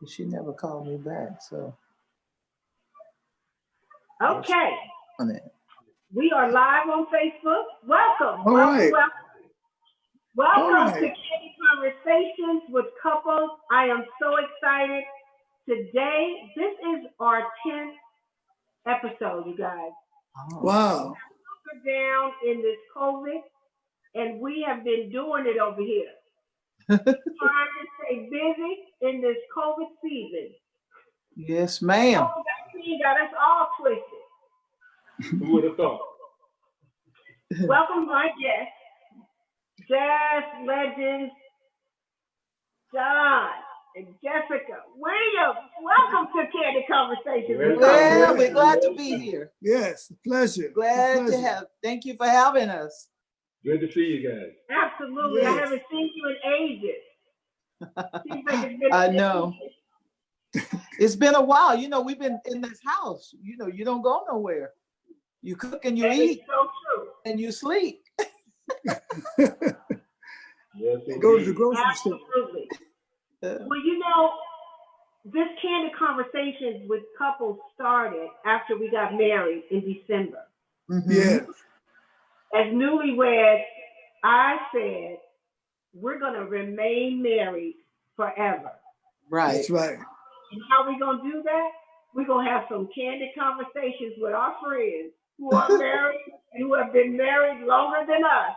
She never called me back, so. Okay. On it. We are live on Facebook. Welcome. All right. Welcome to Candid Conversations with Couples. I am so excited. Today, this is our 10th episode, you guys. Oh. Wow. We're down in this COVID, and we have been doing it over here. Trying to stay busy in this COVID season. Yes, ma'am. COVID-19 got us all twisted. Who would have thought? Welcome my guests, jazz legends, John and Jessica Williams. Welcome to Candid Conversations. Well, we're glad to be here. Yes, pleasure. Glad to have. Thank you for having us. Good to see you guys. Absolutely. Yes. I haven't seen you in ages. Seems like it's been I know. It's been a while. You know, we've been in this house. You know, you don't go nowhere. You cook and you That eat is so true. and you sleep. Yes, Go to the indeed. grocery store. Absolutely. Well, you know, this Candid Conversations with Couples started after we got married in December. Mhm. Yes. As newlyweds, I said, we're going to remain married forever. Right. That's right. And how we going to do that? We're going to have some candid conversations with our friends who are married and who have been married longer than us.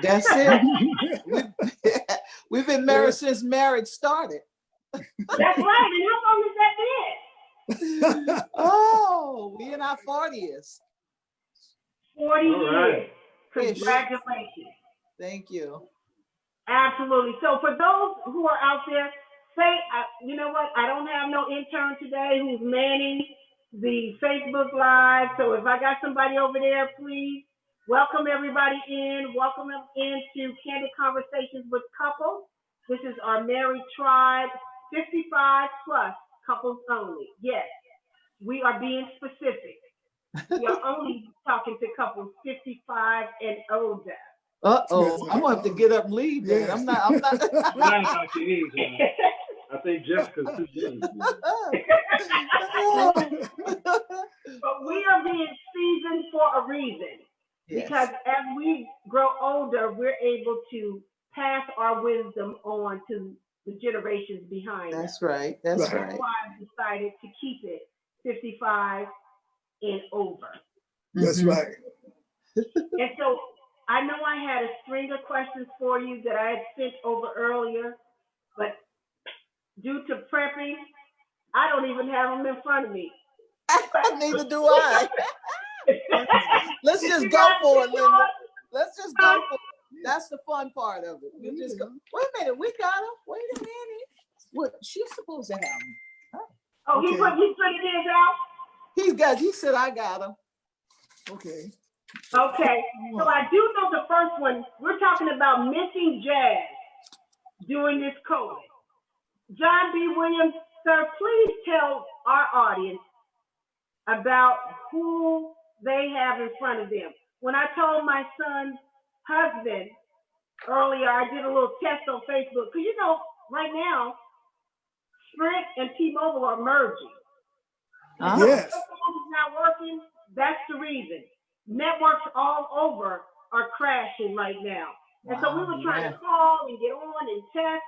That's it. We've been married since marriage started. That's right. And how long has that been? Oh, we in our 40s. 40 All right. years. Congratulations. Thank you. Absolutely. So for those who are out there, say, you know what? I don't have no intern today who's manning the Facebook Live. So if I got somebody over there, please welcome everybody in. Welcome them into Candid Conversations with Couples. This is our married tribe, 55 plus, couples only. Yes, we are being specific. We are only talking to couples 55 and older. Uh-oh, I'm gonna have to get up and leave then. Yes. I'm not. Not about your age, man. I think Jessica's too young. But we are being seasoned for a reason. Because as we grow older, we're able to pass our wisdom on to the generations behind us. That's right. That's Right. right. That's why I decided to keep it 55 and over. That's Mhm. right. And so I know I had a string of questions for you that I had sent over earlier, but due to prepping, I don't even have them in front of me. Neither do I. Let's just You go guys for it, see Linda. yours? Let's just go for it. That's the fun part of it. You just go. Wait a minute, we got him. Wait a minute. What? She's supposed to have him. Oh, he Okay. put his out? He said I got him. Okay. Okay. So I do know the first one. We're talking about missing jazz during this COVID. John B. Williams, sir, please tell our audience about who they have in front of them. When I told my son's husband earlier, I did a little test on Facebook. Because, you know, right now, Sprint and T-Mobile are merging. Uh-huh. Yes. If is not working, that's the reason. Networks all over are crashing right now. And so we were trying to call and get on and test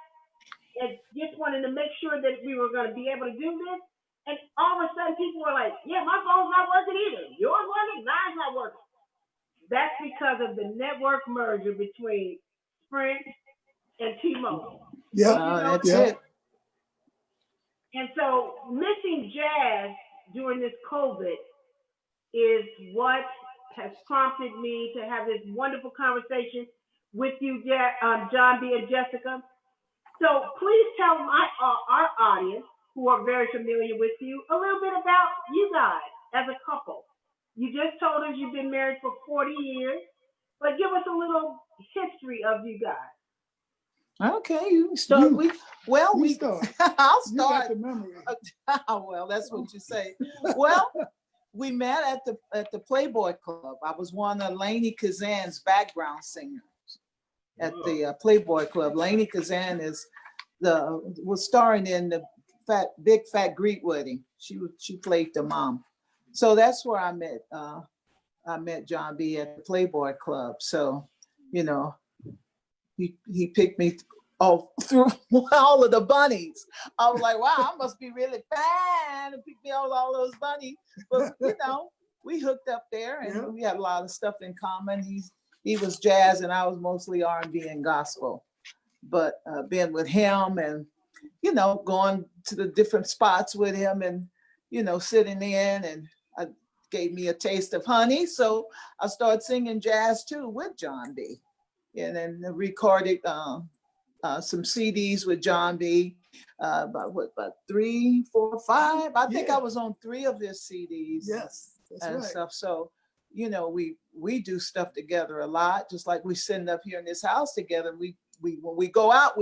and just wanted to make sure that we were going to be able to do this. And all of a sudden people were like, yeah, my phone's not working either. Yours working? Mine's not working. That's because of the network merger between Sprint and T-Mobile. Yep. That's Yeah. it. And so missing jazz during this COVID is what has prompted me to have this wonderful conversation with you, John B. and Jessica. So please tell our audience, who are very familiar with you, a little bit about you guys as a couple. You just told us you've been married for 40 years, but give us a little history of you guys. Okay, you start. You start. I'll You got start. the memory. Well, that's what you say. Well, we met at the Playboy Club. I was one of Lainey Kazan's background singers at the Playboy Club. Lainey Kazan was starring in the big fat Greek wedding. She played the mom. So that's where I met John B at the Playboy Club. So, you know, he picked me all through all of the bunnies. I was like, wow, I must be really fine to pick me all those bunnies. But you know, we hooked up there and we had a lot of stuff in common. He was jazz and I was mostly R&B and gospel. But being with him and, you know, going to the different spots with him and, you know, sitting in and gave me a taste of honey. So I started singing jazz too with John B. And then recorded some CDs with John B. About 3, 4, 5. I think I was on 3 of his CDs. Yes, that's and right. stuff. So, you know, we do stuff together a lot, just like we sitting up here in this house together. We when we go out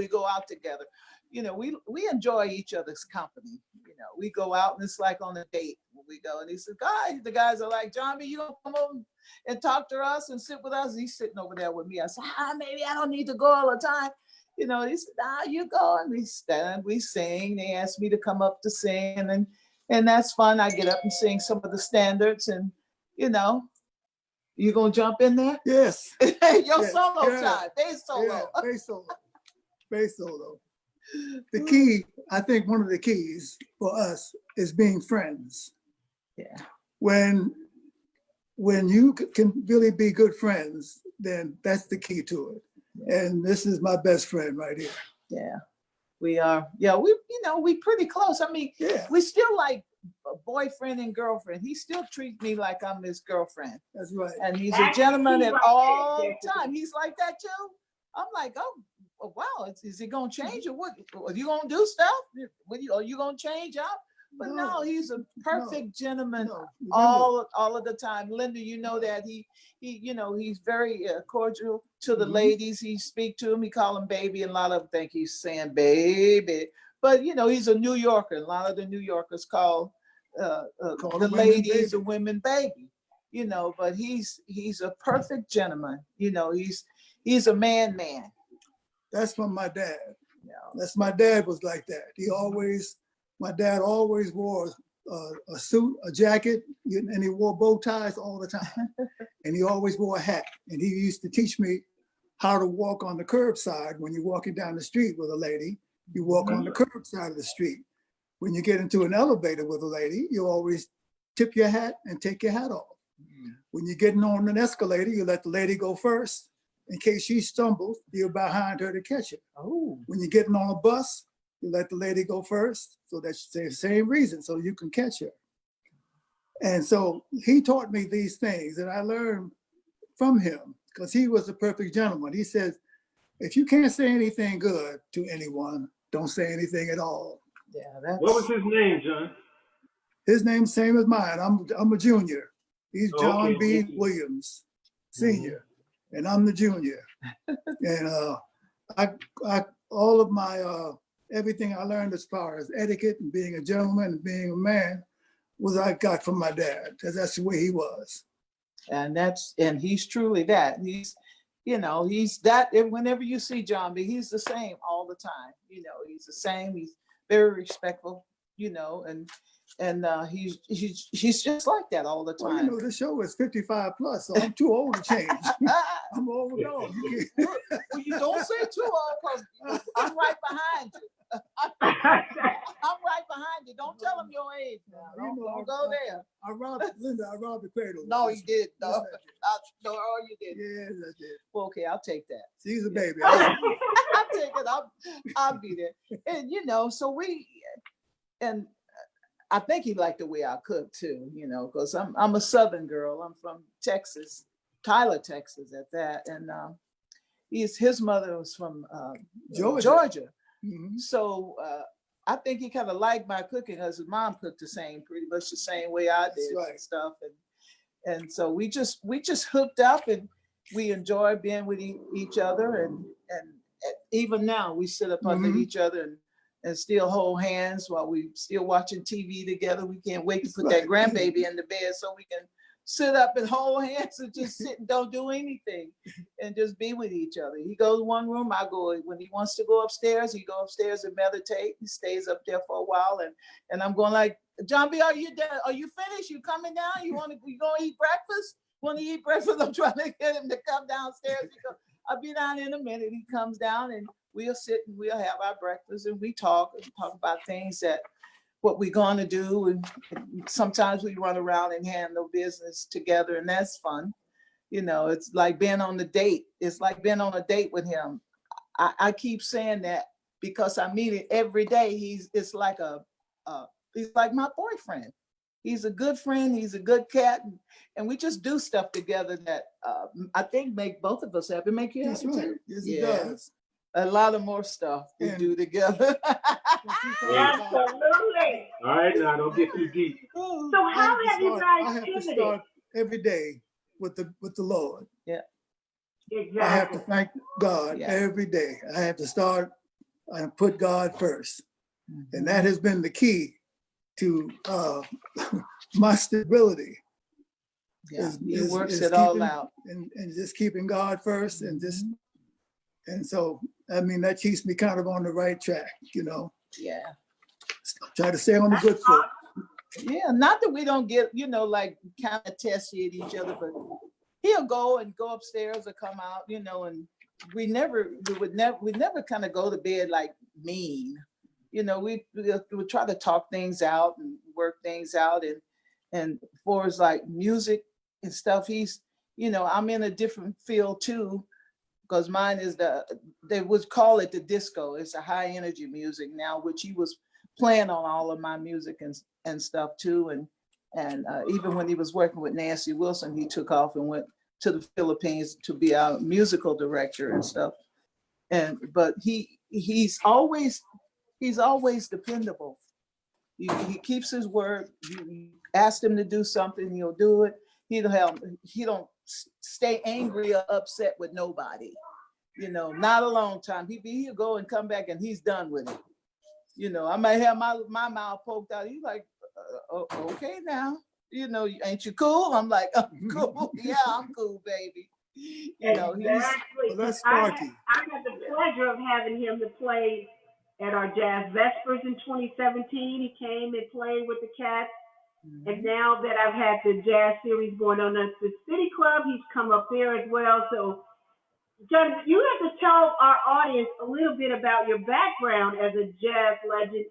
together. You know, we enjoy each other's company. You know, we go out and it's like on a date when we go. And he said, the guys are like, John B, you gonna come over and talk to us and sit with us? He's sitting over there with me. I said, maybe I don't need to go all the time. You know, he said, you go. And we stand, we sing. They asked me to come up to sing. And that's fun. I get up and sing some of the standards. And, you know, you gonna jump in there? Yes. Your solo time, bass solo. Yeah, bass solo. Bass solo. The key, I think one of the keys for us is being friends. Yeah. When you can really be good friends, then that's the key to it. Yeah. And this is my best friend right here. Yeah, we are. Yeah, we pretty close. I mean, we still like a boyfriend and girlfriend. He still treats me like I'm his girlfriend. That's right. And he's a gentleman at all time. He's like that too. I'm like, oh wow, is he gonna change or what? Are you gonna do stuff? Are you gonna change up? But no, he's a perfect gentleman all of the time. Linda, you know that he you know, he's very cordial to the ladies. He speak to them. He call them baby, and a lot of them think he's saying baby. But you know, he's a New Yorker. A lot of the New Yorkers call the ladies the women baby. You know, but he's a perfect gentleman. You know, he's a man. That's from my dad. Yeah. That's my dad was like that. My dad always wore a suit, a jacket, and he wore bow ties all the time. And he always wore a hat. And he used to teach me how to walk on the curbside. When you're walking down the street with a lady, you walk on the curb side of the street. When you get into an elevator with a lady, you always tip your hat and take your hat off. When you're getting on an escalator, you let the lady go first. In case she stumbles, you're behind her to catch her. Oh. When you're getting on a bus, you let the lady go first, so that's the same reason, so you can catch her. And so he taught me these things, and I learned from him because he was a perfect gentleman. He says, if you can't say anything good to anyone, don't say anything at all. Yeah. What was his name, John? His name's same as mine. I'm a junior. He's John B. Williams, Senior, and I'm the junior. And I all of my everything I learned as far as etiquette and being a gentleman and being a man was I got from my dad, because that's the way he was. And he's truly that. He's that. Whenever you see John B, he's the same all the time. You know, he's the same. He's very respectful. You know, and he's just like that all the time. Well, you know, this show is 55 plus, so I'm too old to change. I'm old dog. Well, you don't say too old, because I'm right behind you. I'm right behind you. Don't tell him your age now. Don't go there. I robbed the cradle. No, you did. No, yes, you did. Yes, I did. Well, okay, I'll take that. She's a baby. I'll take it. I'll be there. And you know, so and I think he liked the way I cook too, you know, because I'm a Southern girl. I'm from Texas, Tyler, Texas at that. And his mother was from Georgia. Mm-hmm. So I think he kind of liked my cooking, because his mom cooked pretty much the same way I did. Right. And stuff. And so we just hooked up, and we enjoy being with each other. And even now we sit up under each other and still hold hands while we still watching TV together. We can't wait to put that grandbaby in the bed so we can sit up and hold hands and just sit and don't do anything and just be with each other. He goes one room, I go. When he wants to go upstairs, he go upstairs and meditate. He stays up there for a while, and I'm going like, John B, are you done? Are you finished? You coming down? You gonna eat breakfast? Want to eat breakfast? I'm trying to get him to come downstairs. He goes, I'll be down in a minute. He comes down and we'll sit and we'll have our breakfast and we talk about things that what we're going to do. And sometimes we run around and handle business together, and that's fun. You know, it's like being on a date. It's like being on a date with him. I keep saying that because I meet him every day. It's like he's like my boyfriend. He's a good friend. He's a good cat. And we just do stuff together that I think make both of us happy. Make you happy. That's right. Too. Yes, it does. A lot of more stuff we do together. Absolutely. All right, now don't get too deep. So how have you I guys have to pivoted? start every day with the Lord. Yeah. Exactly. I have to thank God Yeah. every day. I have to start and put God first. Mm-hmm. And that has been the key to my stability. Yeah. is- He is- works is it all keeping- out. And just keeping God first and just, Mm-hmm. and so, I mean, that keeps me kind of on the right track, you know, Yeah. try to stay on the good foot. Yeah. Not that we don't get, like kind of testy at each other, but he'll go upstairs or come out, and we would never kind of go to bed like mean. We would try to talk things out and work things out. And for as like music and stuff, he's, I'm in a different field too, because mine is they would call it the disco. It's a high energy music now, which he was playing on all of my music and stuff too. And even when he was working with Nancy Wilson, he took off and went to the Philippines to be our musical director and stuff. But he's always dependable. He keeps his word. You ask him to do something, he'll do it. He don't stay angry or upset with nobody. Not a long time. He'll go and come back and he's done with it. I might have my mouth poked out. He's like, okay now. Ain't you cool? I'm like, I'm cool. Yeah, I'm cool, baby. Exactly. Well, that's I Sparky. had the pleasure of having him to play at our Jazz Vespers in 2017. He came and played with the cats. And now that I've had the jazz series going on at the City Club, he's come up there as well. So, John, you have to tell our audience a little bit about your background as a jazz legend.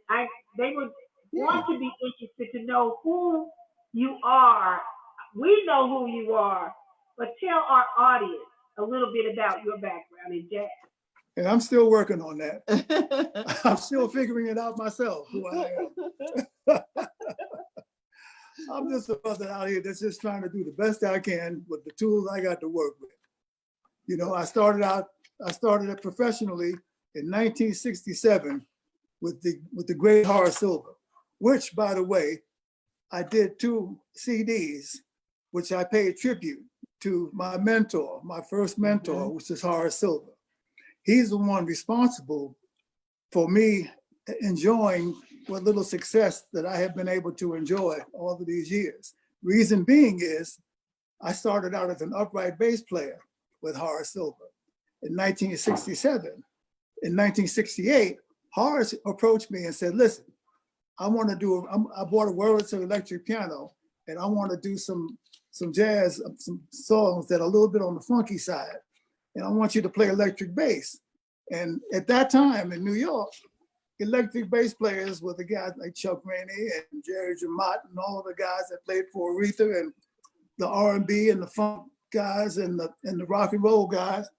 They would want to be interested to know who you are. We know who you are, but tell our audience a little bit about your background in jazz. And I'm still working on that. I'm still figuring it out myself, who I am. I'm just a brother out here that's just trying to do the best I can with the tools I got to work with. I started it professionally in 1967 with the great Horace Silver, which, by the way, I did 2 CDs, which I paid tribute to my mentor, my first mentor, which is Horace Silver. He's the one responsible for me enjoying what little success that I have been able to enjoy all of these years. Reason being is I started out as an upright bass player with Horace Silver in 1967. In 1968, Horace approached me and said, listen, I bought a Wurlitzer electric piano and I want to do some jazz, some songs that are a little bit on the funky side. And I want you to play electric bass. And at that time in New York, electric bass players were the guys like Chuck Rainey and Jerry Jamott and all the guys that played for Aretha and the R&B and the funk guys and the rock and roll guys.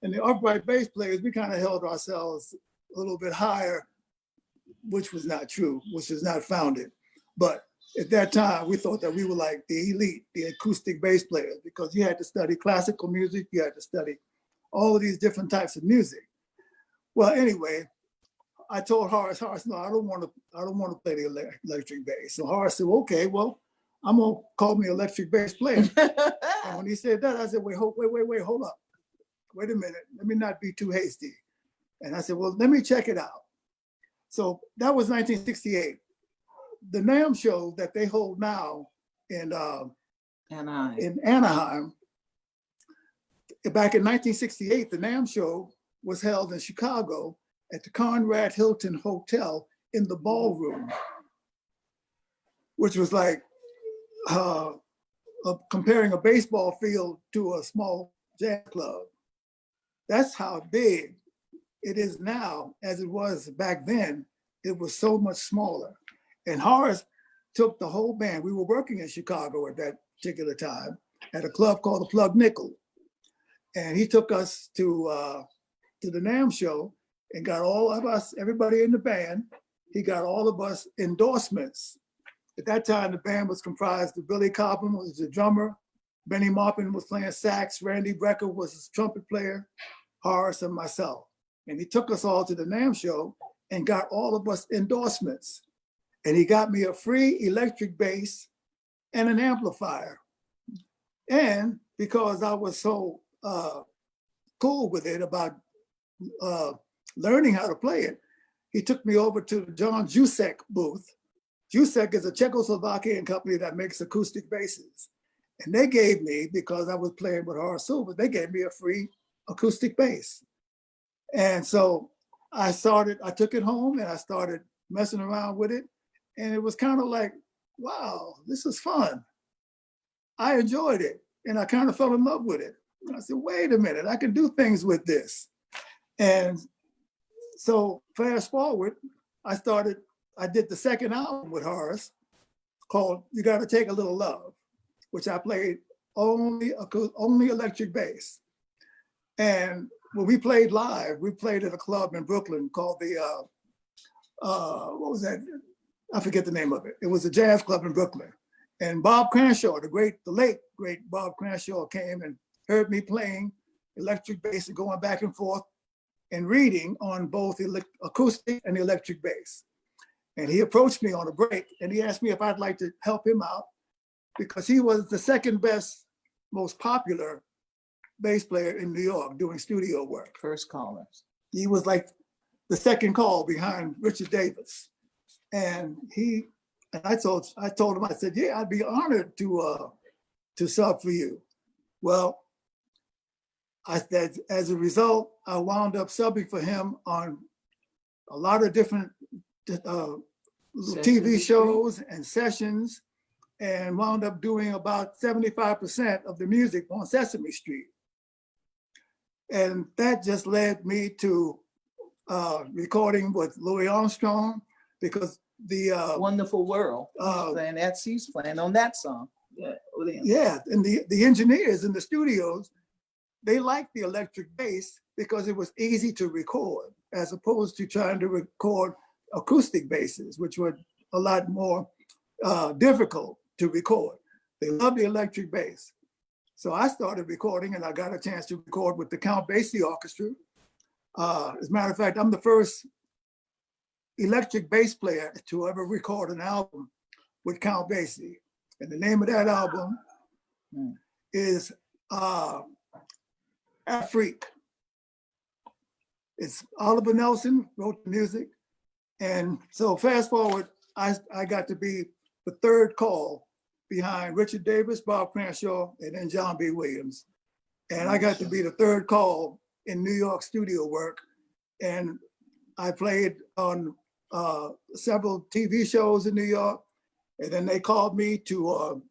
And the upright bass players, we kind of held ourselves a little bit higher, which was not true, which is not founded. But at that time, we thought that we were like the elite, the acoustic bass players, because you had to study classical music, you had to study all of these different types of music. Well, anyway, I told Horace, no, I don't want to play the electric bass. So Horace said, okay, well, I'm gonna call me electric bass player. And when he said that, I said, wait, hold up. Wait a minute, let me not be too hasty. And I said, well, let me check it out. So that was 1968. The NAMM show that they hold now in in Anaheim. Back in 1968, the NAMM show was held in Chicago at the Conrad Hilton Hotel in the ballroom, which was like comparing a baseball field to a small jazz club. That's how big it is now. As it was back then, it was so much smaller. And Horace took the whole band. We were working in Chicago at that particular time at a club called the Plug Nickel. And he took us to the NAMM show and got all of us, everybody in the band, he got all of us endorsements. At that time, the band was comprised of Billy Cobham was the drummer, Benny Maupin was playing sax, Randy Brecker was his trumpet player, Horace and myself. And he took us all to the NAMM show and got all of us endorsements. And he got me a free electric bass and an amplifier. And because I was so cool with it about learning how to play it, he took me over to the John Jusek booth. Jusek is a Czechoslovakian company that makes acoustic basses. And they gave me, because I was playing with Horace Silver, they gave me a free acoustic bass. And so I took it home and I started messing around with it. And it was kind of like, wow, this is fun. I enjoyed it. And I kind of fell in love with it. And I said, wait a minute, I can do things with this. And so fast forward, I did the second album with Horace called You Gotta Take a Little Love, which I played only electric bass. And when we played live, we played at a club in Brooklyn called the, what was that? I forget the name of it. It was a jazz club in Brooklyn. And Bob Cranshaw, the late, great Bob Cranshaw came and heard me playing electric bass and going back and forth and reading on both acoustic and electric bass. And he approached me on a break and he asked me if I'd like to help him out because he was the second best, most popular bass player in New York doing studio work. First callers. He was like the second call behind Richard Davis. And I told him, I said, yeah, I'd be honored to sub for you. Well, as a result, I wound up subbing for him on a lot of different TV shows and sessions, and wound up doing about 75% of the music on Sesame Street. And that just led me to recording with Louis Armstrong, because the Wonderful World, and he's playing on that song. Yeah, and the engineers in the studios, they liked the electric bass because it was easy to record, as opposed to trying to record acoustic basses, which were a lot more difficult to record. They loved the electric bass. So I started recording and I got a chance to record with the Count Basie Orchestra. As a matter of fact, I'm the first electric bass player to ever record an album with Count Basie. And the name of that album is Afrique. It's Oliver Nelson wrote the music. And so fast forward, I got to be the third call behind Richard Davis, Bob Cranshaw, and then John B. Williams. And I got to be the third call in New York studio work. And I played on several TV shows in New York. And then they called me to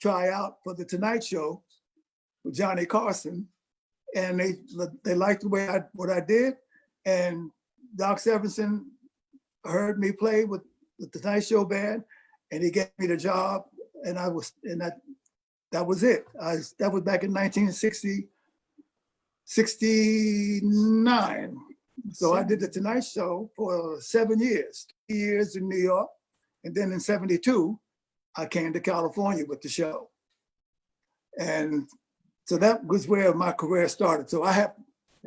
try out for The Tonight Show with Johnny Carson. And they liked the way what I did. And Doc Severinsen heard me play with the Tonight Show band, and he gave me the job. And that was it. That was back in 1969. So I did the Tonight Show for 7 years, 2 years in New York. And then in 72, I came to California with the show. And so that was where my career started. So I have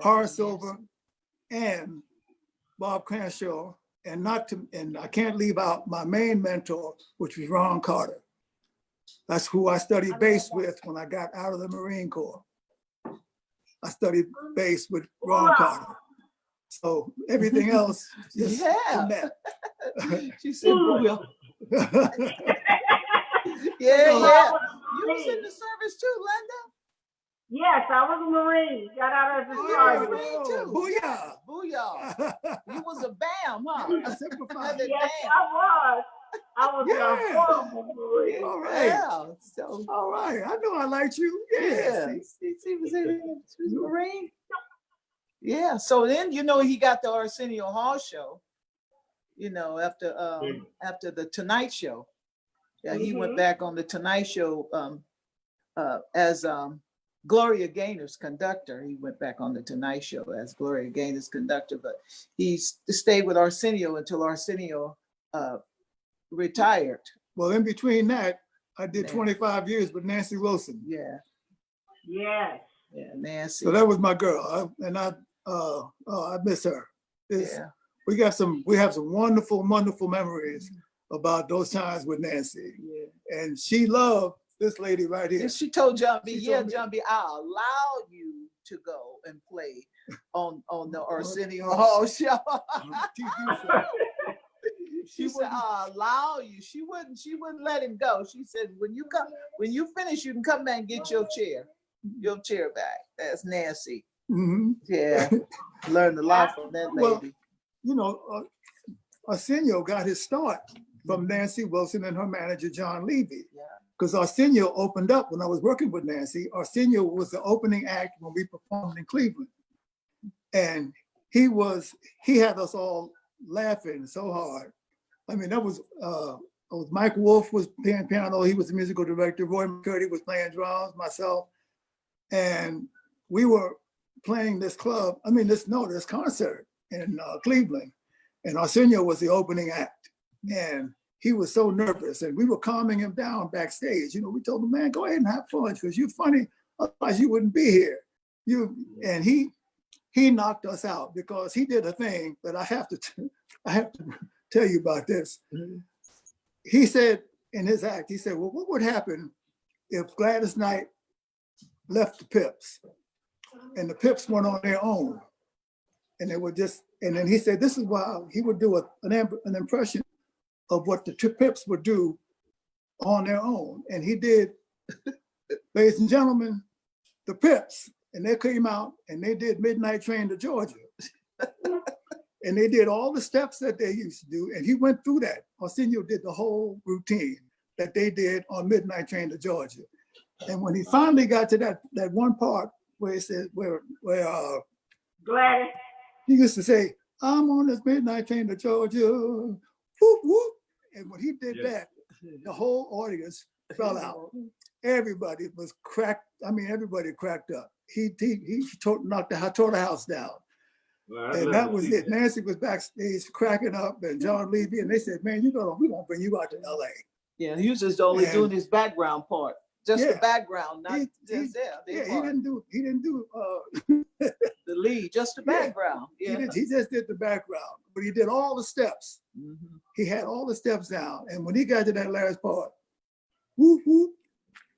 Horace Silver and Bob Cranshaw, and I can't leave out my main mentor, which was Ron Carter. That's who I studied bass with when I got out of the Marine Corps. I studied bass with Ron Carter. So everything else, just from that. She said, well, yeah. You was in the service too, Linda. Yes, I was a Marine. Got out as a You were a sergeant. Marine too. Booyah. Booyah. You was a BAM, huh? Simplify. The Yes, BAM. I was. I was Yeah. a horrible Marine. All right. Yeah. So All right. I know I liked you. yeah. See? He was a Marine. Yeah. So then he got the Arsenio Hall show. After the Tonight Show. Yeah, he went back on the Tonight Show as Gloria Gaynor's conductor. He went back on the Tonight Show as Gloria Gaynor's conductor, but he stayed with Arsenio until Arsenio retired. Well, in between that, I did Man. 25 years with Nancy Wilson. Yeah, Yes. yeah, Nancy. So that was my girl. I miss her. Yeah, We have some wonderful, wonderful memories about those times with Nancy. yeah. And she loved this lady right here. And she told John B, She told me- John B, I'll allow you to go and play on the Arsenio Hall show. TV show. She said, I'll allow you. She wouldn't let him go. She said, when you finish, you can come back and get your chair back. That's Nancy. Mhm. Yeah. Learned a lot from that lady. Well, Arsenio got his start from Nancy Wilson and her manager, John Levy. Yeah. Because Arsenio opened up when I was working with Nancy. Arsenio was the opening act when we performed in Cleveland. And he had us all laughing so hard. I mean, that was Mike Wolf was playing piano. He was the musical director. Roy McCurdy was playing drums, myself. And we were playing this concert in Cleveland. And Arsenio was the opening act. And he was so nervous, and we were calming him down backstage. We told him, man, go ahead and have fun because you're funny. Otherwise, you wouldn't be here. And he knocked us out because he did a thing that I have to tell you about this. He said in his act, he said, well, what would happen if Gladys Knight left the Pips and the Pips went on their own? And then he said, this is why he would do an impression of what the Pips would do on their own. And he did, ladies and gentlemen, the Pips. And they came out and they did Midnight Train to Georgia. And they did all the steps that they used to do. And he went through that. Arsenio did the whole routine that they did on Midnight Train to Georgia. And when he finally got to that one part where he said, where Gladys. he used to say, I'm on this Midnight Train to Georgia, whoop, whoop. And when he did that, the whole audience fell out. Everybody was cracked. I mean, everybody cracked up. He tore the house down. Well, And that was it. Nancy was backstage cracking up, and John Levy, and they said, man, we won't bring you out to LA. Yeah, he was just only doing his background part. Just the Yeah. background, not He didn't do the lead, just the background. Yeah. he just did the background, but he did all the steps. Mhm. He had all the steps down. And when he got to that last part, whoop, whoop,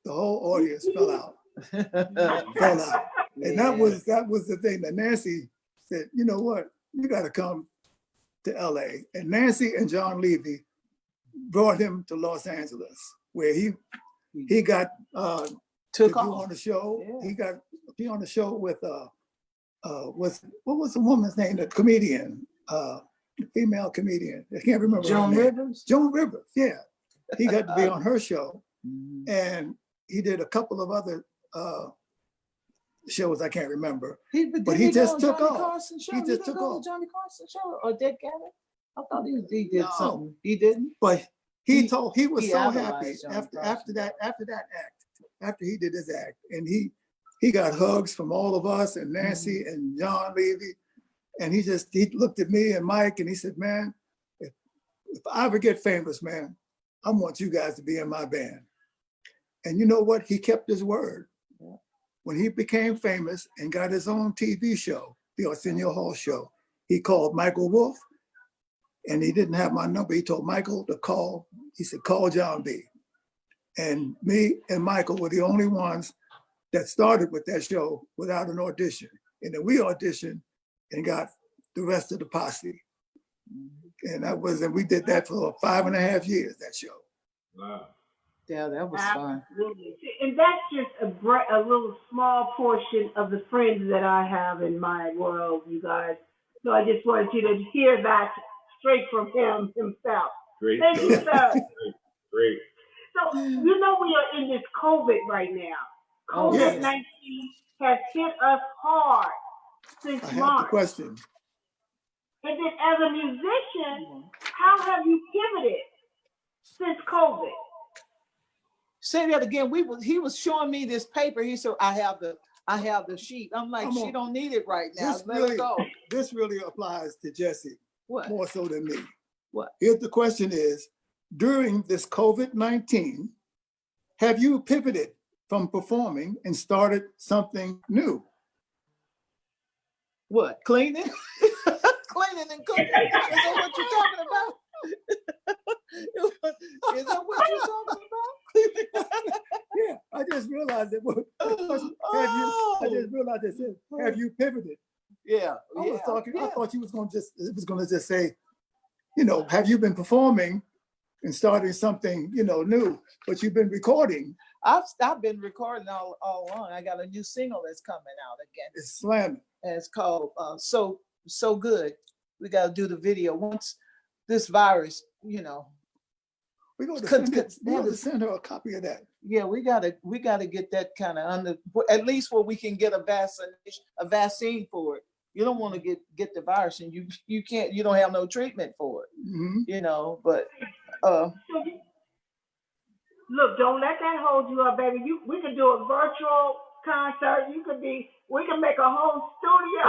the whole audience fell out. Fell out. And that was the thing that Nancy said, you know what, you got to come to LA. And Nancy and John Levy brought him to Los Angeles, where he got Took to be off on the show. Yeah. He got to be on the show with what was the woman's name? The comedian, the female comedian. I can't remember. Joan her name. Rivers. Joan Rivers, yeah. He got to be on her show. Mhm. And he did a couple of other shows I can't remember. But he he just go on took Johnny off. Carson show? He just didn't took go on off. the Johnny Carson show or Dead Gabbard? I thought he did No. something. He didn't. But he was he so idolized happy Johnny after that act, after he did his act, and he got hugs from all of us and Nancy and John Levy, and he looked at me and Mike and he said, man, if I ever get famous, man, I want you guys to be in my band. And you know what? He kept his word. Yeah. When he became famous and got his own TV show, the Arsenio Hall show, he called Michael Wolf, and he didn't have my number. He told Michael to call. He said, call John B. And me and Michael were the only ones that started with that show without an audition. And then we auditioned and got the rest of the posse. And we did that for 5.5 years, that show. Wow. Yeah, that was fun. Absolutely. And that's just a little small portion of the friends that I have in my world, you guys. So I just wanted you to hear that straight from him himself. Great Thank you, stuff. sir. Great. So, you know, we are in this COVID right now. Oh COVID yeah. Yes, 19 has hit us hard since I have the March. question. And then, as a musician, how have you pivoted since COVID? Say that again. He was showing me this paper. He said, I have the sheet. I'm like, I'm she on, don't need it right now. this Let her really, go. this really applies to Jesse What? more so than me. What? Here's the question is, during this COVID-19, have you pivoted from performing and started something new? What? Cleaning? Cleaning and cooking? Is that what you're talking about? Is that what you're talking about? Yeah, I just realized that. I just realized that said, have you pivoted? Yeah. I was talking. I Yeah. thought you was going to just say, you know, have you been performing and starting something, you know, new? But you've been recording. I've been recording all along. I got a new single that's coming out again. It's slamming. And it's called So Good. We got to do the video once this virus, you know. We're going Could- to send her a copy of that. Yeah, we gotta get that kind of under, at least where we can get a vaccine for it. You don't want to get the virus and you can't, you don't have no treatment for it, Mhm. you know. But Look, don't let that hold you up, baby. We could do a virtual concert. We can make a whole studio.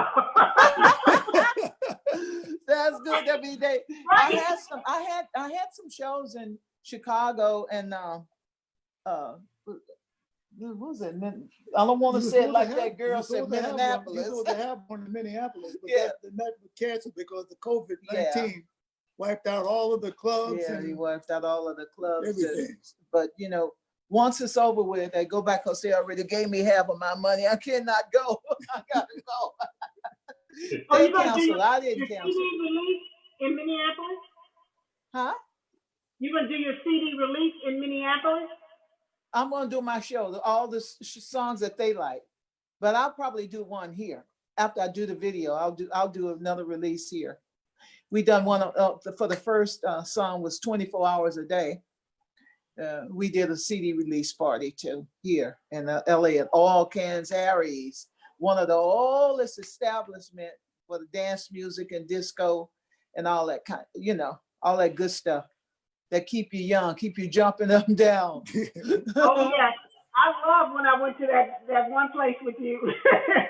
that's good. I mean, I had some shows in Chicago and what was it? I don't want to say it like that girl said, Minneapolis. You're supposed to have one in Minneapolis, but Yeah. that was canceled because the COVID-19 Yeah. wiped out all of the clubs Yeah, he and wiped out all of the clubs. everything. But you know, once it's over with, they go back because they already gave me half of my money. I cannot go. I gotta go. Are They you gonna do canceled. I your didn't CD cancel. release in Minneapolis? Huh? You gonna do your CD release in Minneapolis? I'm gonna do my show, all the songs that they like. But I'll probably do one here after I do the video. I'll do another release here. We done one for the first song was 24 hours a day. We did a CD release party too here in LA at All Cans Harry's, one of the oldest establishment for the dance music and disco and all that kind, you know, all that good stuff that keep you young, keep you jumping up and down. Oh yeah. I love when I went to that one place with you.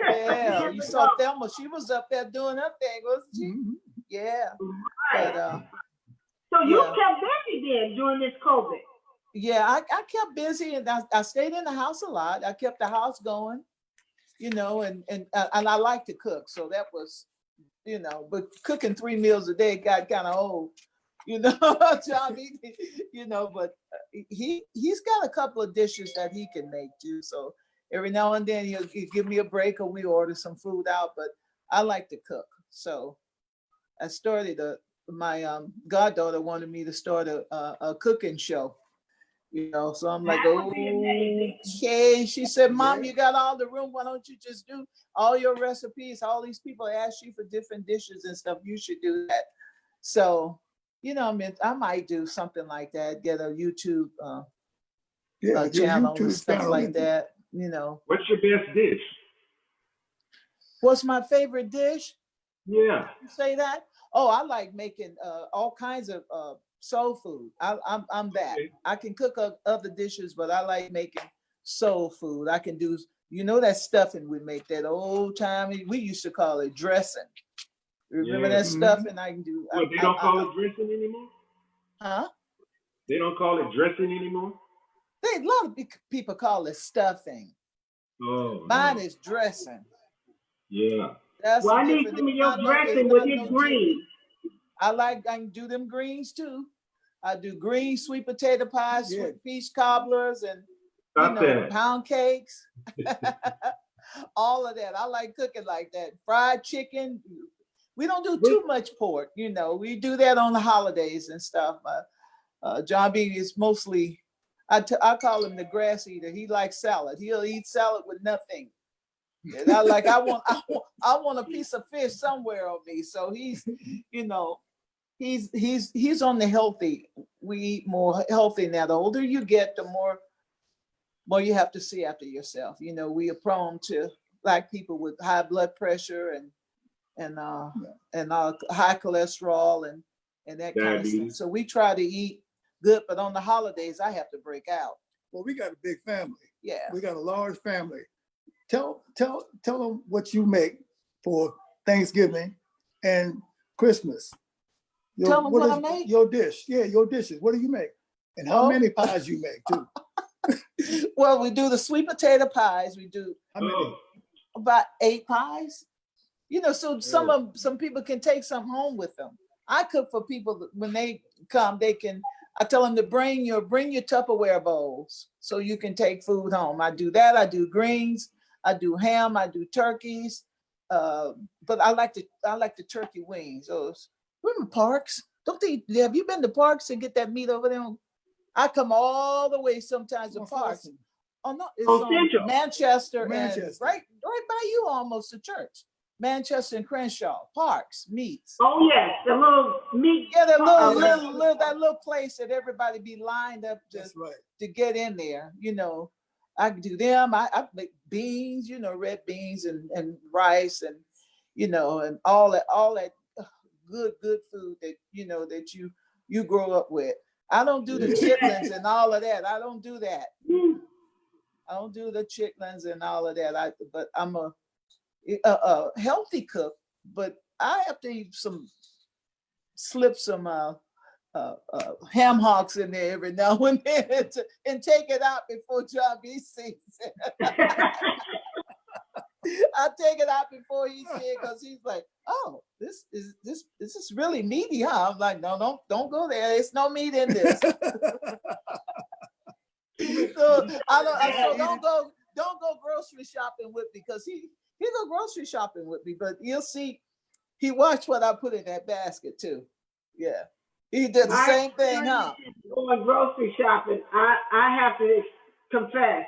Yeah, Years you ago. saw Thelma. She was up there doing her thing, wasn't she? Mhm. Yeah. Right. But So you yeah. kept busy then during this COVID. yeah, I kept busy and I stayed in the house a lot. I kept the house going, you know, and I like to cook. So that was, you know, but cooking 3 meals a day got kind of old, you know, Johnny, you know, but he's got a couple of dishes that he can make too. So every now and then he'll give me a break or we order some food out, but I like to cook. So I started my goddaughter wanted me to start a cooking show, you know, so I'm like, That would be amazing. okay. She said, Mom, Yeah. you got all the room. Why don't you just do all your recipes? All these people ask you for different dishes and stuff. You should do that. So, you know, I mean, I might do something like that, get a YouTube Yeah, your channel and YouTube stuff channel. like that, you know. What's your best dish? What's my favorite dish? Yeah. You say that? Oh, I like making all kinds of soul food. I'm that. Okay. I can cook other dishes, but I like making soul food. I can do, you know, that stuffing we make, that old time, we used to call it dressing. Remember Yeah. that stuffing I can do? Well, they don't call it dressing anymore? Huh? They don't call it dressing anymore? A lot of people call it stuffing. Oh, Mine no. is dressing. Yeah. That's Well, a I need different. some of your It's dressing not with no his greens. I can do them greens too. I do green sweet potato pie, Yeah. sweet peach cobblers, and you Stop know, that. pound cakes. All of that. I like cooking like that. Fried chicken. We don't do too much pork, you know. We do that on the holidays and stuff. John B is mostly, I call him the grass eater. He likes salad. He'll eat salad with nothing. And I want a piece of fish somewhere on me. So he's, you know, he's on the healthy. We eat more healthy now. The older you get, the more you have to see after yourself. You know, we are prone to like people with high blood pressure and high cholesterol and that kind of stuff. So we try to eat good, but on the holidays I have to break out. Well, we got a big family. Yeah. We got a large family. Tell them what you make for Thanksgiving and Christmas. Tell them what I make? Your dish. Yeah, your dishes. What do you make? And how many pies you make too? Well, we do the sweet potato pies. We do about 8 pies. You know, so some people can take some home with them. I cook for people when they come. I tell them to bring your Tupperware bowls so you can take food home. I do that. I do greens. I do ham. I do turkeys. But I like the turkey wings. Those remember Parks? Have you been to Parks and get that meat over there? I come all the way sometimes to Parks. Oh no, it's on Manchester and right by you almost to church. Manchester and Crenshaw, Parks, meats. Oh yes, the little meat. Yeah, that little place that everybody be lined up to get in there. You know, I do them. I make beans, you know, red beans and rice and, you know, and all that good food that, you know, that you grow up with. I don't do the chitlins and all of that. I don't do that. I don't do the chitlins and all of that. But I'm a healthy cook, but I have to slip some ham hocks in there every now and then and take it out before John B. sees it. I take it out before he sees it because he's like, "Oh, this is really meaty, huh?" I'm like, "No, don't go there. There's no meat in this." So don't go grocery shopping with me because he go grocery shopping with me, but you'll see he watched what I put in that basket too. Yeah, he did the same thing, huh? Going grocery shopping, I have to confess,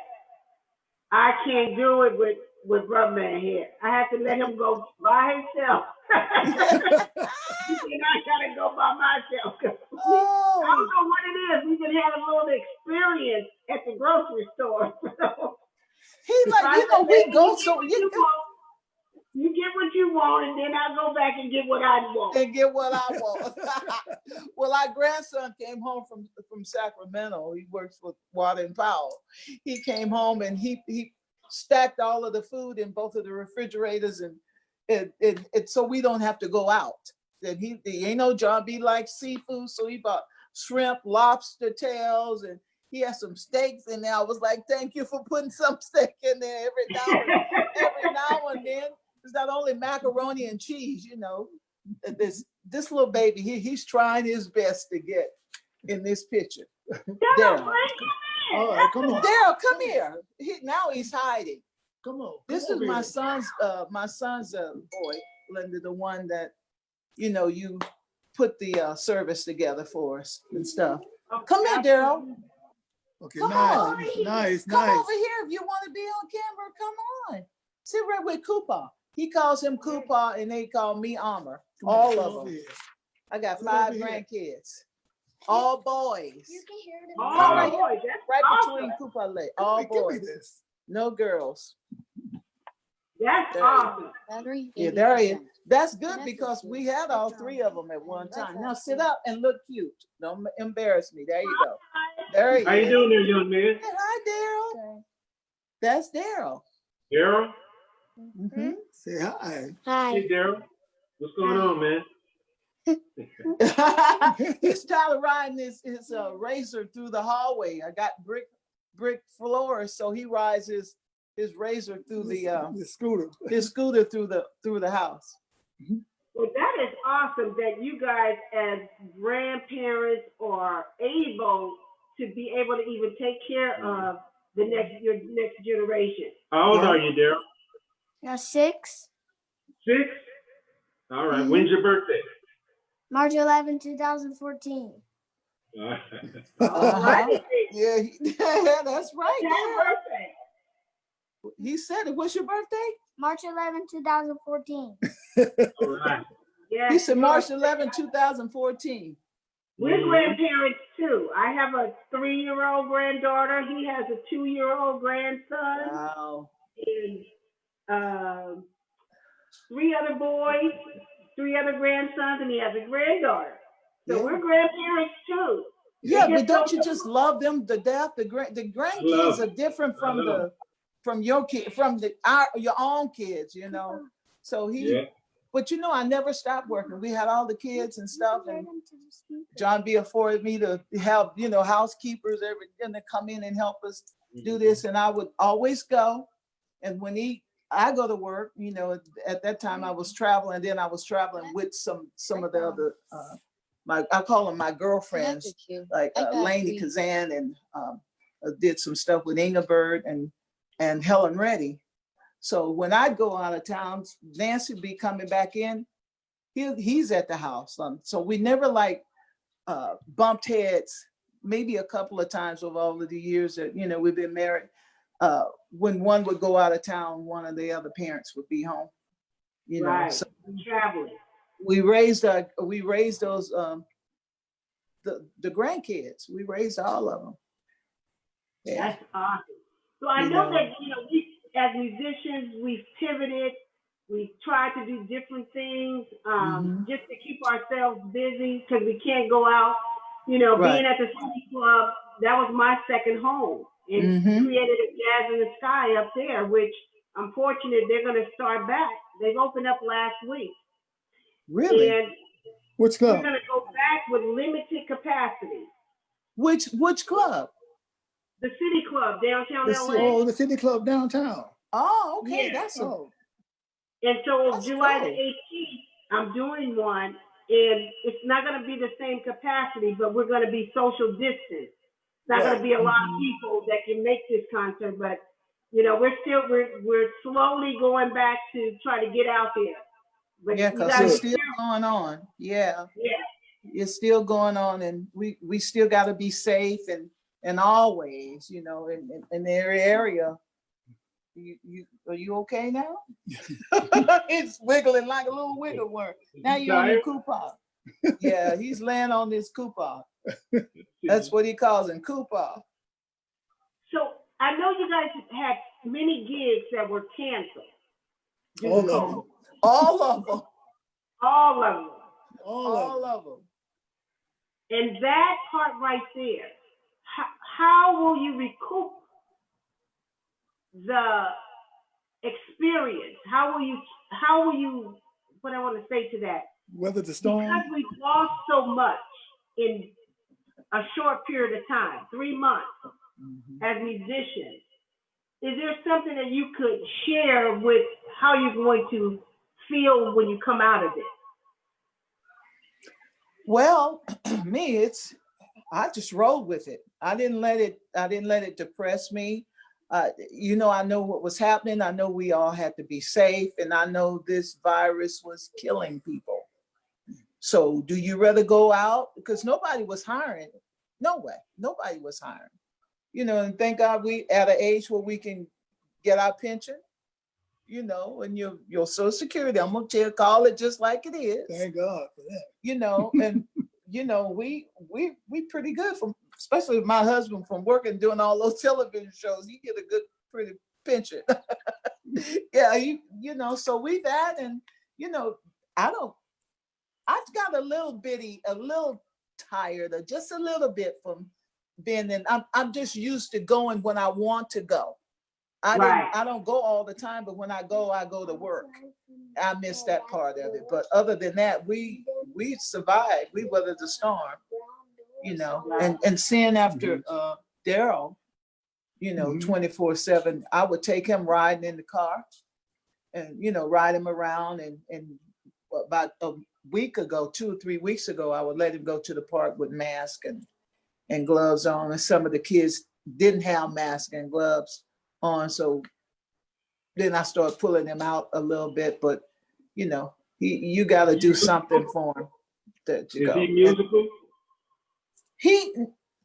I can't do it with Brother Man here. I have to let him go by himself. And I gotta go by myself. I don't know what it is. We just had a little experience at the grocery store. He's like, you know, we go so you get what you want, and then I go back and get what I want. Well, our grandson came home from Sacramento. He works with Water and Power. He came home and he stacked all of the food in both of the refrigerators and so we don't have to go out. And he ain't no John B. likes seafood, so he bought shrimp, lobster tails, and he has some steaks in there. I was like, thank you for putting some steak in there every now and then. It's not only macaroni and cheese, you know. This little baby, he's trying his best to get in this picture. Daryl. All right, come on. Daryl, come here. Now he's hiding. Come on. This is my son's boy, Linda, the one that, you know, you put the service together for us and stuff. Come here, Daryl. Okay, nice. Come over here if you want to be on camera. Come on. Sit right with Cooper. He calls him Cooper and they call me Amr. All of them. I got 5 grandkids. All boys. You can hear it. All right, boys. right Awesome. between Cooper leg. All boys. No girls. That's awesome. Yeah, there he is. That's good because we had all 3 of them at one time. Now sit up and look cute. Don't embarrass me. There you go. There he is. How you doing there, young man? Hey, hi, Daryl. That's Daryl. Daryl? Mm-hmm. Say hi. Hi. Hey, Daryl. What's going on, man? He's trying to ride his razor through the hallway. I got brick floors, so he rides his razor through the scooter. His scooter through the house. Mm-hmm. Well, that is awesome that you guys as grandparents are able to be able to even take care of your next generation. How old are you, Daryl? Now 6. 6? All right. When's your birthday? March 11, 2014. All right. Yeah, that's right. Happy Yeah. birthday. He said it. What's your birthday? March 11, 2014. All right. Yes, He said you March are- 11, 2014. We're grandparents too. I have a 3-year-old granddaughter. He has a 2-year-old grandson, Wow. and 3 other boys, 3 other grandsons, and he has a granddaughter. So Yeah. we're grandparents too. Yeah, It but gets don't so you just love them to death? The grandkids are different from your kid, from your own kids, you know. So Yeah. but you know, I never stopped working. We had all the kids and stuff, and John B afforded me to have, you know, housekeepers to come in and help us do this, and I would always go. And when I go to work, you know, at that time I was traveling, then I was traveling with some of the other I call them my girlfriends, like Lainey Kazan, and did some stuff with Ingeborg and Helen Reddy. So when I'd go out of town, Nancy would be coming back in. He's at the house. So we never like bumped heads. Maybe a couple of times over all of the years that, you know, we've been married. When one would go out of town, one of the other parents would be home. You know, right. so Traveling. we raised those the grandkids. We raised all of them. Yeah. That's awesome. So I You know know. that, you know, we as musicians, we've pivoted. We've tried to do different things just to keep ourselves busy because we can't go out. You know, Right. being at the City Club, that was my second home. And created a Jazz in the Sky up there, which I'm fortunate they're going to start back. They've opened up last week. Really? And Which we're club? going to go back with limited capacity. Which club? The City Club, downtown LA. Oh, the City Club downtown. Oh, okay. Yeah. And so That's July cool. the 18th, I'm doing one, and it's not going to be the same capacity, but we're going to be social distance. It's not going to be a lot of people that can make this concert, but you know, we're slowly going back to try to get out there. But Yeah, you because gotta it's be still careful. going on. Yeah, Yeah. it's still going on, and we still got to be safe and always, you know, in their area. You are you okay now? It's wiggling like a little wiggle worm. Now you're on your coupon. Yeah, he's laying on this coupon. That's what he calls him, coupon. So I know you guys had many gigs that were canceled. All of them. All of them. All of them. All of them. And that part right there, how will you recoup the experience? How will you, what I want to say to that? Weather the storm. Because we've lost so much in a short period of time, 3 months, as musicians, is there something that you could share with how you're going to feel when you come out of it? Well, me, I just rolled with it. I didn't let it depress me. You know, I know what was happening. I know we all had to be safe, and I know this virus was killing people. So do you rather go out? Because nobody was hiring. No way. Nobody was hiring. You know, and thank God we at an age where we can get our pension, you know, and your Social Security. I'm gonna call it just like it is. Thank God for that. You know, and you know, we pretty good from, especially with my husband, from working doing all those television shows. He get a good pretty pension. Yeah, you know, so we that, and you know, I've got a little tired, or just a little bit from being in. I'm just used to going when I want to go. I don't go all the time, but when I go to work. I miss that part of it. But other than that, we survived. We weathered the storm, you know, and seeing after Daryl, you know, 24/7, I would take him riding in the car and, you know, ride him around. And about a week ago, 2 or 3 weeks ago, I would let him go to the park with mask and gloves on. And some of the kids didn't have masks and gloves on. So then I started pulling him out a little bit, but you know, you got to do something for him to Is go. he musical?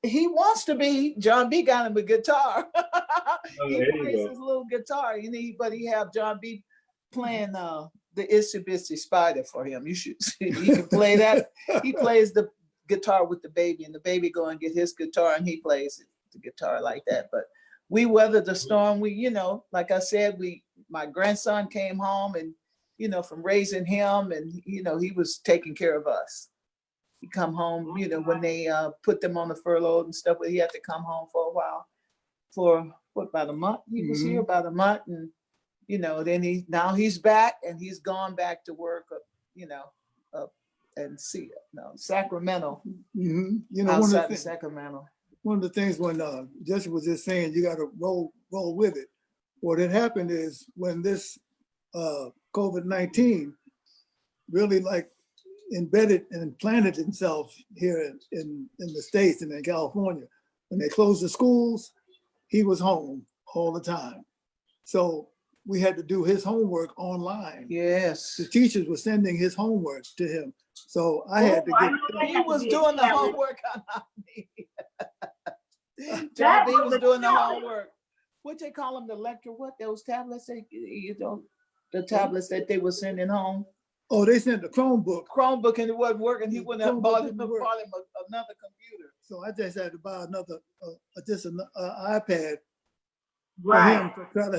he wants to be. John B got him a guitar. He there you plays go. his little guitar, but he have John B playing the Itsy Bitsy Spider for him. You should see. He can play that. He plays the guitar with the baby, and the baby go and get his guitar, and he plays the guitar like that. But we weathered the storm. We, like I said, my grandson came home, and from raising him, and he was taking care of us. He come home, when they put them on the furlough and stuff, but he had to come home for a while, for about a month. He was here about a month, and then now he's back, and he's gone back to work, and Sacramento, outside of Sacramento. One of the things when Jesse was just saying, you got to roll with it. What had happened is when this COVID-19 really embedded and planted itself here in the States and in California, when they closed the schools, he was home all the time. So we had to do his homework online. Yes. The teachers were sending his homework to him. So I had to get. He was doing the homework on me. John B was doing the homework. What they call them, the lecture? What those tablets? The tablets that they were sending home. Oh, they sent the Chromebook. And it wasn't working. He wouldn't have bought him another computer. So I just had to buy another, an iPad for Right. him to try to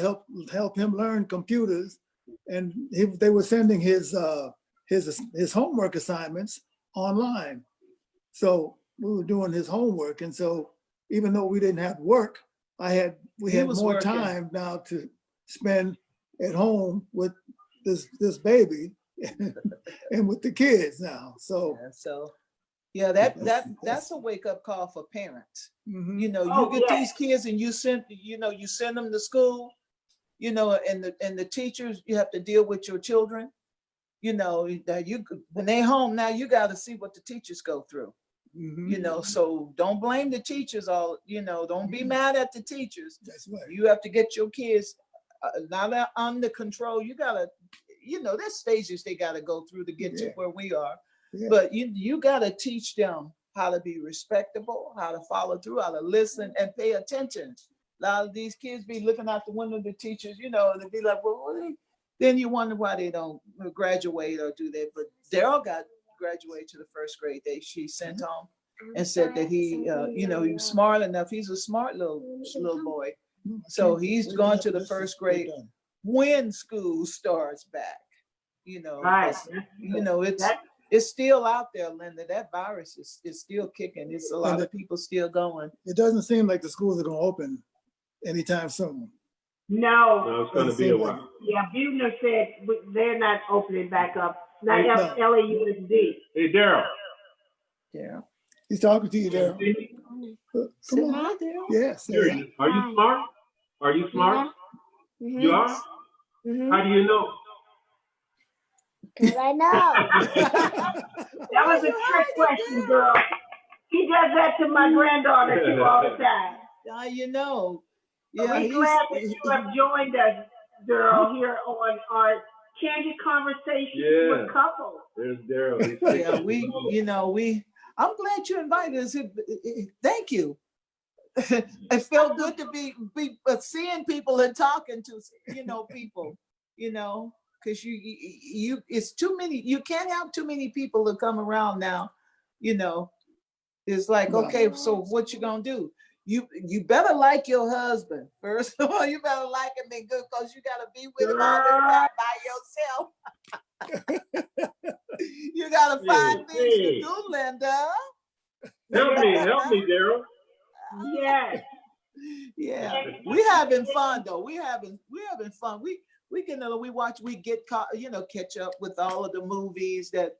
help him learn computers. And they were sending his homework assignments online. So we were doing his homework, and so even though we didn't have work, we had more working. time now to spend at home with this baby and with the kids now. So that's a wake up call for parents. mhm. You get these kids and you send them to school, and the teachers, you have to deal with your children. When they home now, you got to see what the teachers go through. Mhm. So don't blame the teachers. Don't be mad at the teachers. That's right. You have to get your kids now under control. You gotta, there's stages they gotta go through to get to where we are. Yeah. But you gotta teach them how to be respectable, how to follow through, how to listen and pay attention. A lot of these kids be looking out the window of the teachers, and they be like, well, then you wonder why they don't graduate or do that. But Daryl got graduated to the first grade. She sent home and said that he was smart enough. He's a smart little boy. So he's going to the first grade when school starts back. Right. It's still out there, Linda. That virus is still kicking. It's a lot of people still going. It doesn't seem like the schools are going to open anytime soon. No. It's going to be a while. Yeah, Buechner said they're not opening back up. Not No. LAUSD. Hey, Daryl. Yeah. He's talking to you there. Come on. Hi, Daryl. Yes. Are you smart? Are you smart? You are? How do you know? Because I know. That was a trick question, girl. He does that to my granddaughter too all the time. Yeah, We're glad that you have joined us, girl, here on our Candid Conversations with couples. There's Daryl. I'm glad you invited us. Thank you. It felt good to be seeing people and talking to people, because it's too many. You can't have too many people that come around now. It's like, okay, so what you gonna do? You better like your husband first of all. You better like him and good, because you gotta be with him all the time by yourself. You gotta find things to do, Linda. Help me, Daryl. Yes. Yeah, we having fun though. We having fun. We get caught, catch up with all of the movies that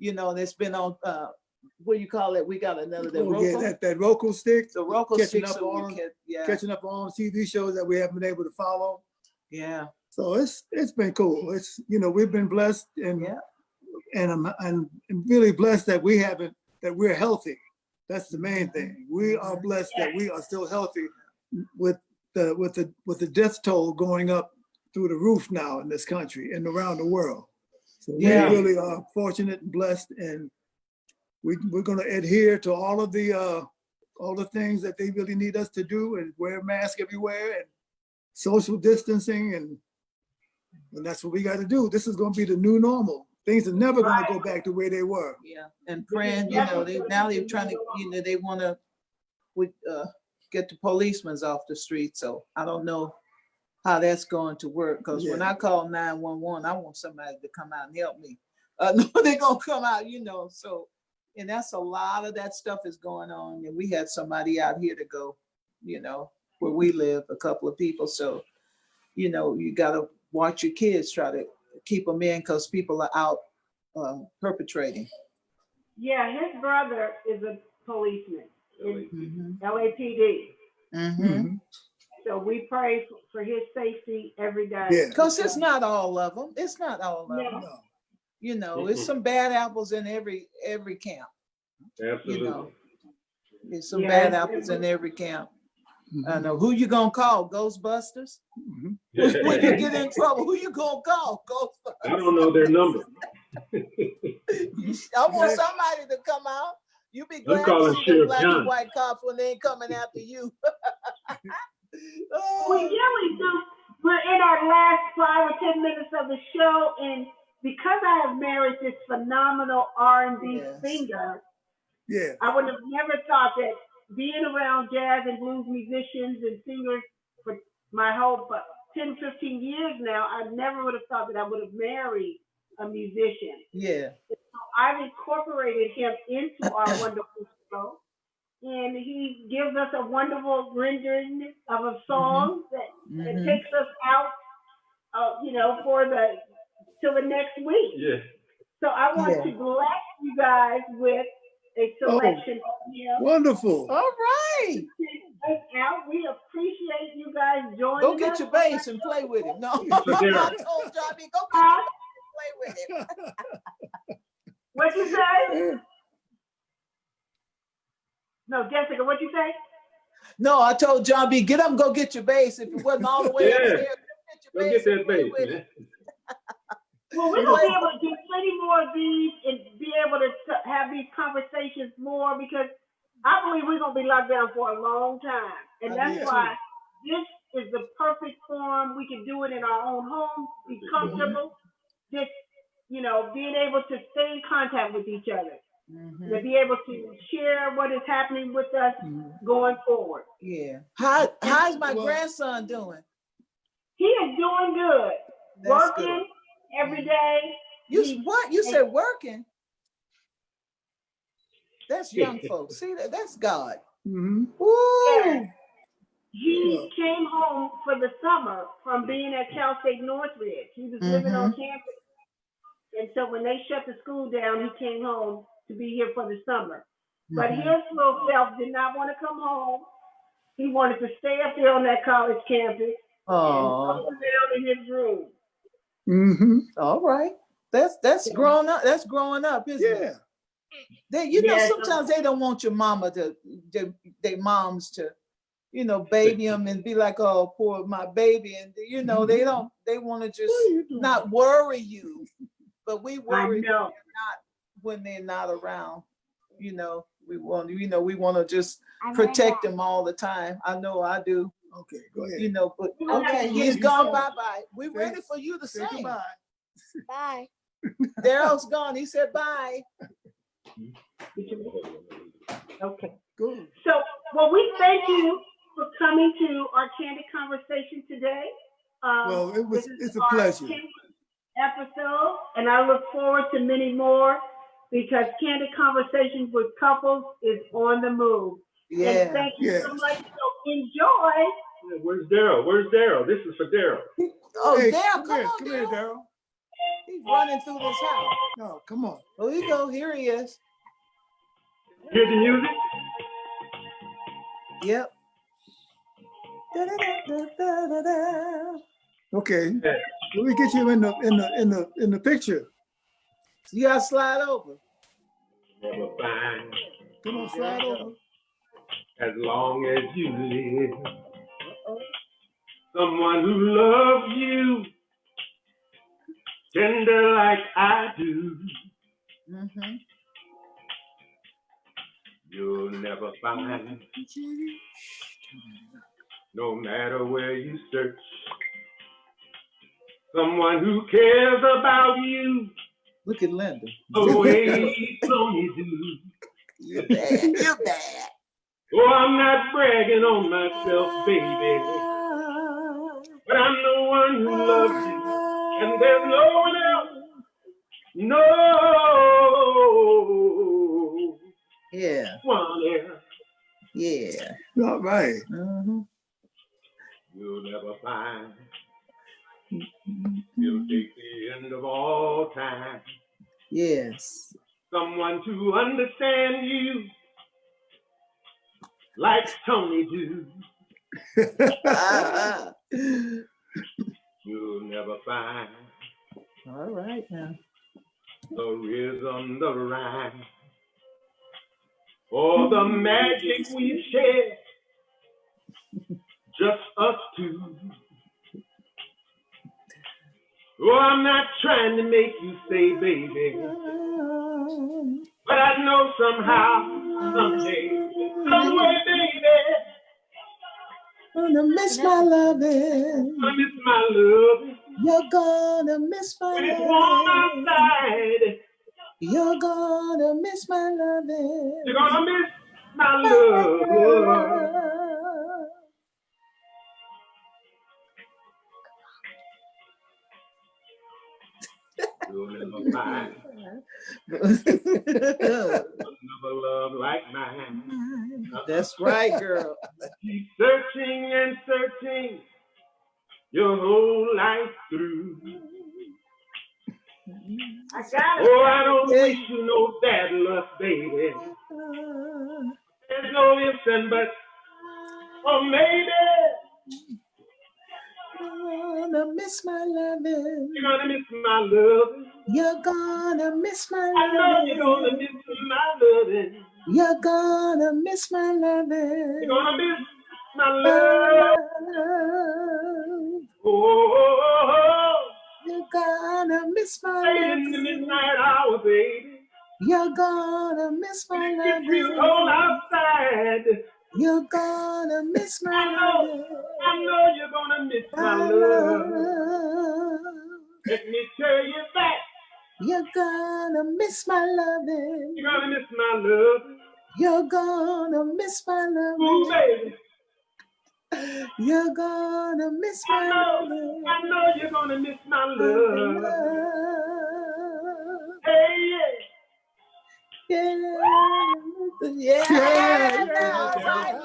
that's been on. What do you call it? We got another that Roku stick. The Roku catching stick. up catching up on TV shows that we haven't been able to follow. Yeah. So it's been cool. It's we've been blessed and I'm really blessed that we're healthy. That's the main thing. We are blessed that we are still healthy with the death toll going up through the roof now in this country and around the world. So we really are fortunate and blessed, and we're going to adhere to all the things that they really need us to do, and wear a mask everywhere and social distancing, and that's what we got to do. This is going to be the new normal. Things are never going to go back the way they were. Yeah, and praying, they're trying to, they want to get the policemen off the street. So I don't know how that's going to work, because when I call 911, I want somebody to come out and help me. No, they're going to come out, so, and that's a lot of that stuff is going on. And we had somebody out here to go, where we live, a couple of people. So, you got to watch your kids, try to keep them in, because people are out perpetrating. Yeah, his brother is a policeman in Mm-hmm. LAPD. Mm-hmm. So we pray for his safety every day. Yeah. Because it's not all of them. It's not all of them. No. It's some bad apples in every camp. Absolutely. There's some bad apples in every camp. I know. Who you gonna call? Ghostbusters? Mhm. When you get in trouble, who you gonna call? Ghostbusters. I don't know their number. I want somebody to come out. You be glad to calling see the Sheriff black John. and white cops when they ain't coming after you. We really do. We're in our last 5 or 10 minutes of the show, and because I have married this phenomenal R&B singer, I would have never thought that being around jazz and blues musicians and singers for my whole 10, 15 years now, I never would have thought that I would have married a musician. Yeah. So I've incorporated him into our wonderful show, and he gives us a wonderful rendering of a song that takes us out, till the next week. Yeah. So I want to bless you guys with a selection of him. Wonderful. All right. We appreciate you guys joining us. Go get your bass and play with him. No, I told Johnny, go get your bass and play with him. What'd you say? No, Jessica, what'd you say? No, I told John B, get up and go get your bass. If it wasn't all the way upstairs, go get that bass, man. Well, we're going to be able to do plenty more of these and be able to have these conversations more, because I believe we're going to be locked down for a long time. And that's why this is the perfect forum. We can do it in our own homes, be comfortable, just, being able to stay in contact with each other. To be able to share what is happening with us going forward. Yeah. How's my grandson doing? He is doing good. That's working good. every day. You said working? That's young folks. See that's God. Mm-hmm. Woo! Yeah. He came home for the summer from being at Cal State Northridge. He was living on campus. And so when they shut the school down, he came home to be here for the summer. But his little self did not want to come home. He wanted to stay up there on that college campus and go down in his room. Mm-hmm. All right. That's growing up. That's growing up, isn't it? Sometimes they don't want your mama their moms to, baby them and be like, oh, poor my baby. And, they want to just not worry you. But we worry when they're not around. We want to just protect them all the time. I know I do. Okay, go ahead. But okay, he's gone. Bye-bye. We're ready for you to Say sing. goodbye. Bye. Daryl's gone. He said bye. Okay. Good. So, we thank you for coming to our Candid Conversation today. It's a pleasure. Episode, and I look forward to many more, because Candid Conversations with Couples is on the move. Yeah. And thank you so much. So enjoy. Yeah, where's Daryl? This is for Daryl. Oh, Hey, Daryl, come here, Daryl. Daryl. He's running through this house. No, come on. Oh, you go. Here he is. Hear the music? Yep. Da-da-da-da-da-da. Okay. Let me get you in the picture. You gotta slide over. Never find. Come on, slide over. As long as you live, someone who loves you tender like I do. You'll never find, no matter where you search, someone who cares about you Look at Linda. the way Tony do. You're bad. You're bad. Oh, I'm not bragging on myself, baby, but I'm the one who loves you, and there's no one else. No Yeah. one else. Yeah. All right. Mhm. You'll never find. It'll take the end of all time. Yes. Someone to understand you like Tony do. Ah, You'll never find all right now. the rhythm, the rhyme, or the magic we share, just us two. Oh, I'm not trying to make you stay, baby, but I know somehow, someday, some way, baby, Gonna miss my loving. I miss my love. You're gonna miss my When it's warm loving. outside, You're gonna miss my loving. you're gonna miss my My love. love. You'll never find another love like mine. That's right, girl. Keep searching and searching your whole life through. I got it. Oh, I don't wish you no bad luck, baby. There's no ifs and buts. Or maybe You're gonna miss my loving. you're gonna miss my love. You're gonna miss my I know you're gonna loving. miss my loving. You're gonna miss my loving. You're gonna miss my My love. love. Oh, You're gonna miss my late in the loving. midnight hour, baby. You're gonna miss my It feels cold loving. outside. You're gonna miss my I loving. know you're gonna miss my My love. love. Let me tell you that You're gonna miss my loving. you're gonna miss my love. You're gonna miss my Ooh, loving. baby. You're gonna miss my loving. I know you're gonna miss my My love. love. Hey, Yeah. Yeah, yeah. All right, Lou.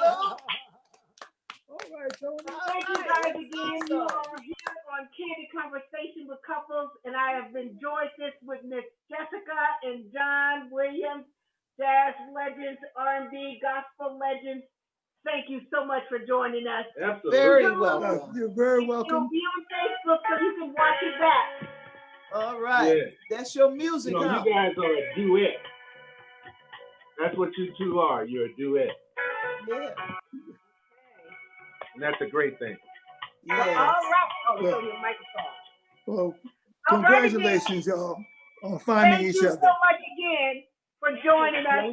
All right, Tony. Thank you guys again. You are here on Candid Conversation with Couples, and I have enjoyed this with Miss Jessica and John Williams, jazz legends, R&B, gospel legends. Thank you so much for joining us. absolutely. Very welcome. You're very It'll welcome. be on Facebook so you can watch it back. All right. Yeah. That's your You music, know, huh? you guys are a duet. That's what you two are. You're a duet. Yeah. And that's a great thing. Well, Yeah. all right. Oh, Well, so your microphone. Well, All right, congratulations, y'all, on finding Thank each you other. so much again for joining us,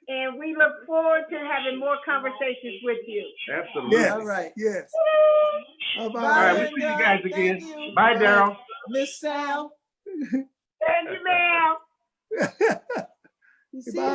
and we look forward to having more conversations with you. Absolutely. Yes. All right. Yes. Bye Bye, All right, bye. we'll see you Linda. guys again. Thank you. Bye, Daryl. Miss Sal. Thank you, ma'am. You see? Goodbye.